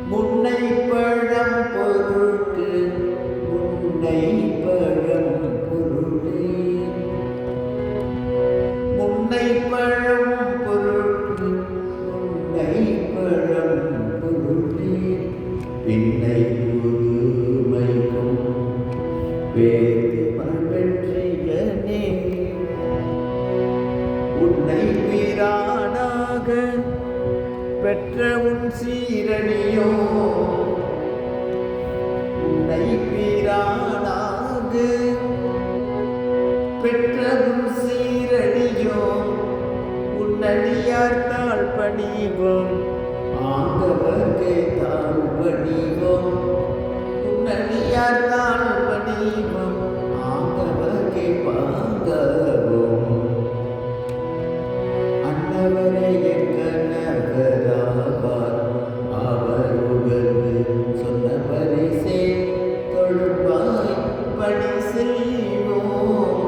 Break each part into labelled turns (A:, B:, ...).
A: முன்னை பழம் பொருட்டு முன்னை பழம் பொருளே முன்னை பழம் பொருட்டு முன்னை பழம் பொருளே பின்னை புதுமைக்கும் வேறு வெற்றியனே உன்னை வீரானாக பெற்ற உன் சீரணியோ உன்னை வீரானாக பெற்ற உன் சீரணியோ உன்னடியார் தாழ் பணிவோம் ஆண்டவர்க்கே தாழ் பணிவோம் உன்னடியார் தாழ் பணிவோம் ஆண்டவர்க்கே பாங்கவோம் அன்னவரே எங்கனவராவார் அவர் உகந்து சொன்ன பரிசே தொழுவாய் பணி செய்வோம்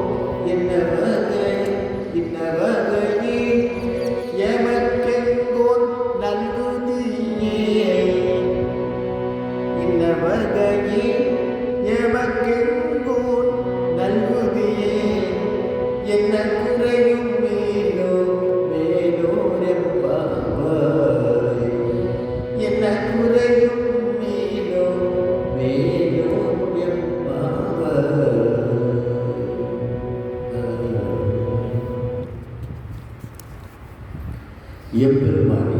A: என்ன வகையே எமக்கெங்கோர் நல்குதியே என்ன வகையே எமக்கெங்கோர் நல்குதியே என்ன குறையும் மேலோ என்ன குறையும் மேலோ மேலோ எம்பெருமானே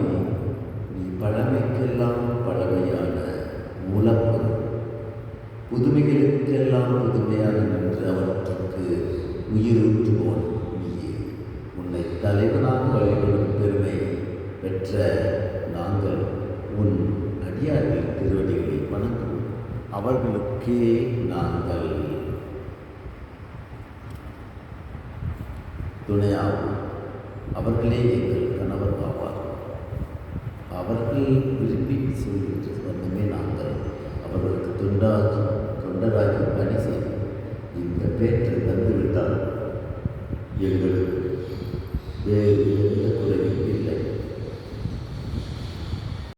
A: நீ பழமைக்கெல்லாம் பழமையான மூலப்பொருள் புதுமைகளுக்கெல்லாம் புதுமையாக நின்று அவற்றுக்கு உயிரூற்றுவோன் நீயே உன்னை தலைவனாக வழிபடும் பெருமை பெற்ற நாங்கள் உன் அடியார்கள் திருவடிகளை வணங்குவோம் அவர்களுக்கே நாங்கள் துணையாகும் அவர்களே எங்கள் கணவர் ஆவார் அவர்கள் விரும்பி சொல்கின்ற வண்ணமே நாங்கள் அவர்களுக்கு தொண்டராகி பணி செய்வோம் இந்த பேற்றை தந்துவிட்டால் எங்கள்